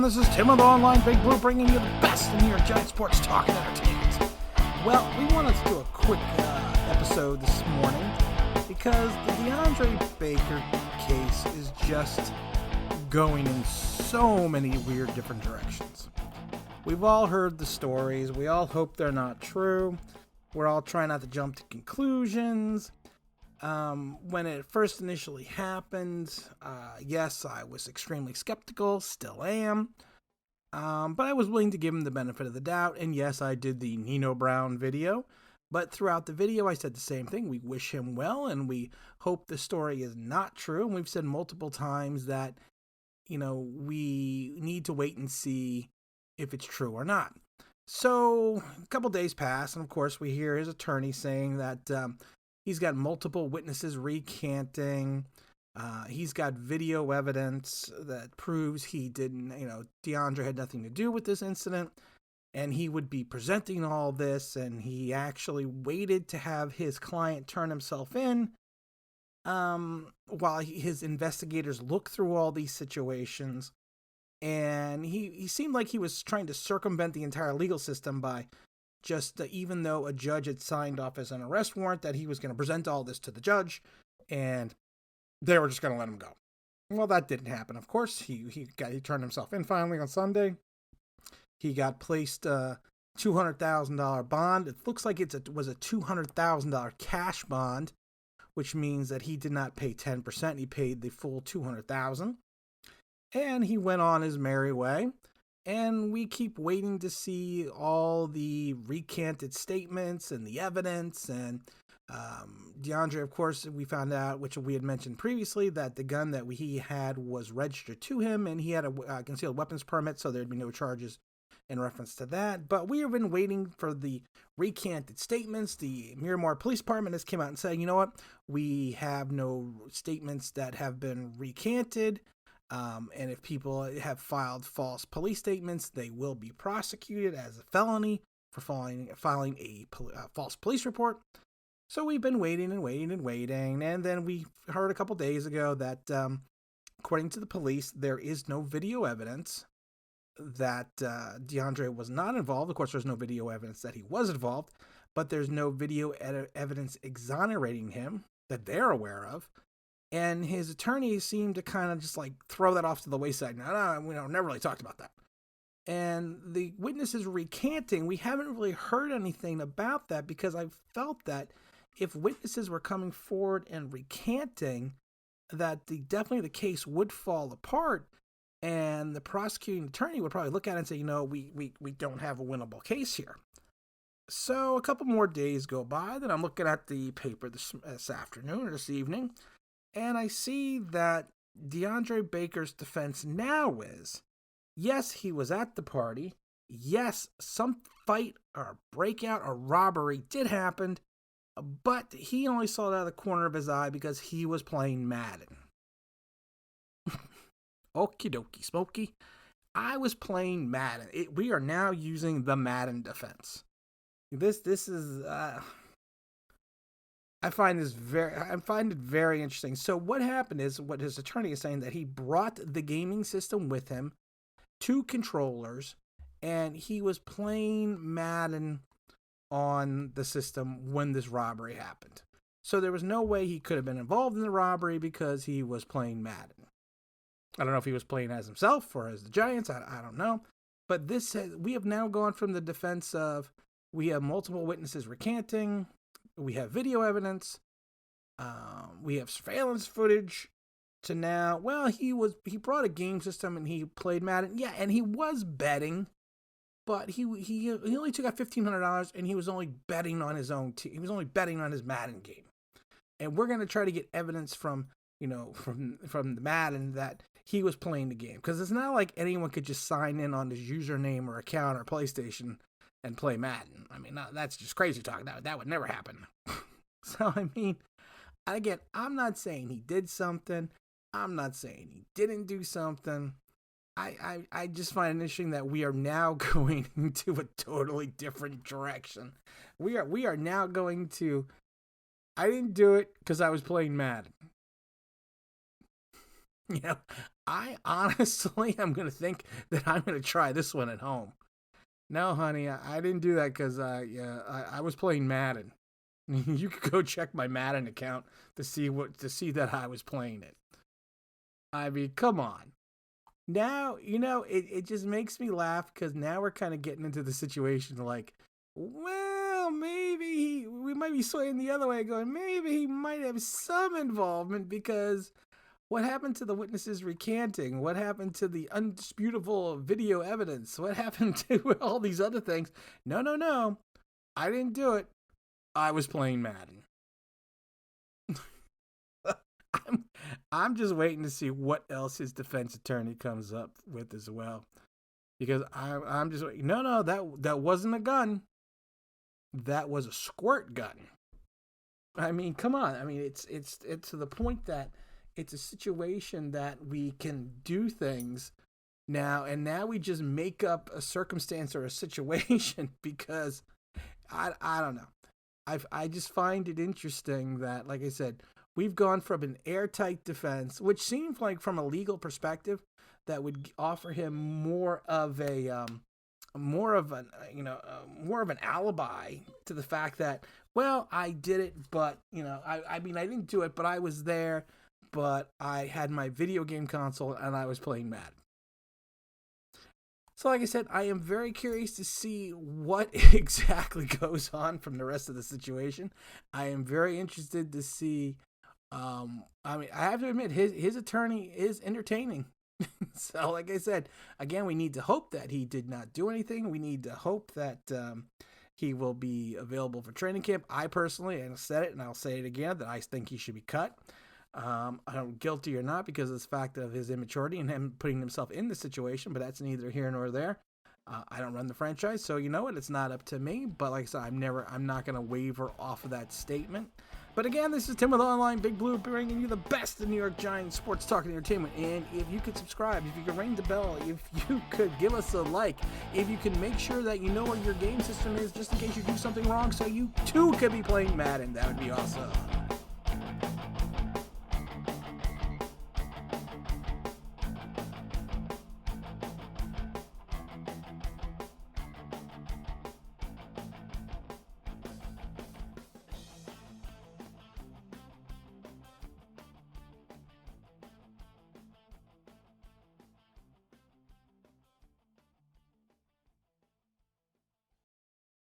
This is Tim of the Online Big Blue bringing you the best in New York Giants sports talk and entertainment. Well, we wanted to do a quick episode this morning because the DeAndre Baker case is just going in so many weird different directions. We've all heard the stories. We all hope they're not true. We're all trying not to jump to conclusions. When it first initially happened, yes, I was extremely skeptical, still am, but I was willing to give him the benefit of the doubt, and yes, I did the Nino Brown video, but throughout the video, I said the same thing. We wish him well, and we hope the story is not true, and we've said multiple times that, we need to wait and see if it's true or not. So, a couple days pass, and of course, we hear his attorney saying that, he's got multiple witnesses recanting. He's got video evidence that proves he didn't, DeAndre had nothing to do with this incident. And he would be presenting all this. And he actually waited to have his client turn himself in while his investigators look through all these situations. And he seemed like he was trying to circumvent the entire legal system by just even though a judge had signed off as an arrest warrant that he was going to present all this to the judge and they were just going to let him go. Well, that didn't happen. Of course, he turned himself in finally on Sunday. He got placed a $200,000 bond. It looks like it was a $200,000 cash bond, which means that he did not pay 10%. He paid the full $200,000 and he went on his merry way. And we keep waiting to see all the recanted statements and the evidence. And DeAndre, of course, we found out, which we had mentioned previously, that the gun that he had was registered to him and he had a concealed weapons permit, so there'd be no charges in reference to that. But we have been waiting for the recanted statements. The Miramar Police Department has come out and said, you know what, we have no statements that have been recanted. And if people have filed false police statements, they will be prosecuted as a felony for filing a false police report. So we've been waiting and waiting and waiting. And then we heard a couple days ago that, according to the police, there is no video evidence that DeAndre was not involved. Of course, there's no video evidence that he was involved, but there's no video evidence exonerating him that they're aware of. And his attorneys seem to kind of just like throw that off to the wayside. No, we never really talked about that. And the witnesses recanting, we haven't really heard anything about that because I felt that if witnesses were coming forward and recanting, that definitely the case would fall apart. And the prosecuting attorney would probably look at it and say, we don't have a winnable case here. So a couple more days go by. Then I'm looking at the paper this afternoon or this evening. And I see that DeAndre Baker's defense now is, yes, he was at the party. Yes, some fight or breakout or robbery did happen, but he only saw it out of the corner of his eye because he was playing Madden. Okie dokie, Smokey. I was playing Madden. We are now using the Madden defense. This is... I find it very interesting. So what happened is, what his attorney is saying, that he brought the gaming system with him, 2 controllers, and he was playing Madden on the system when this robbery happened. So there was no way he could have been involved in the robbery because he was playing Madden. I don't know if he was playing as himself or as the Giants. I don't know. But we have now gone from the defense of, we have multiple witnesses recanting, we have video evidence, we have surveillance footage, to now, well, he brought a game system and he played Madden. Yeah, and he was betting, but he only took out $1,500 and he was only betting on his own team. He was only betting on his Madden game. And we're going to try to get evidence from the Madden that he was playing the game. Because it's not like anyone could just sign in on his username or account or PlayStation and play Madden. I mean, that's just crazy talk. That would never happen. So, I mean, again, I'm not saying he did something. I'm not saying he didn't do something. I just find it interesting that we are now going into a totally different direction. We are now going to, I didn't do it because I was playing Madden. You know, I honestly am going to think that I'm going to try this one at home. No, honey, I didn't do that because yeah, I was playing Madden. You could go check my Madden account to see that I was playing it. I mean, come on. Now, it just makes me laugh because now we're kind of getting into the situation like, well, maybe we might be swaying the other way, going, maybe he might have some involvement because what happened to the witnesses recanting? What happened to the undisputable video evidence? What happened to all these other things? No, no, no. I didn't do it. I was playing Madden. I'm, I'm just waiting to see what else his defense attorney comes up with as well. Because I'm just waiting. No, no, that wasn't a gun. That was a squirt gun. I mean, come on. I mean, it's to the point that it's a situation that we can do things now, and now we just make up a circumstance or a situation because I don't know. I just find it interesting that, like I said, we've gone from an airtight defense, which seems like from a legal perspective that would offer him more of an more of an alibi to the fact that, well, I did it, but I mean, I didn't do it, but I was there, but I had my video game console and I was playing Madden. So, like I said, I am very curious to see what exactly goes on from the rest of the situation. I am very interested to see. I mean, I have to admit, his attorney is entertaining. So, like I said, again, we need to hope that he did not do anything. We need to hope that he will be available for training camp. I personally, and I said it and I'll say it again, that I think he should be cut. I don't guilty or not because of the fact of his immaturity and him putting himself in the situation, but that's neither here nor there. I don't run the franchise, so you know what? It's not up to me. But like I said, I'm not going to waver off of that statement. But again, this is Tim with Online Big Blue, bringing you the best of New York Giants sports talk and entertainment. And if you could subscribe, if you could ring the bell, if you could give us a like, if you can make sure that you know what your game system is, just in case you do something wrong, so you too could be playing Madden, that would be awesome.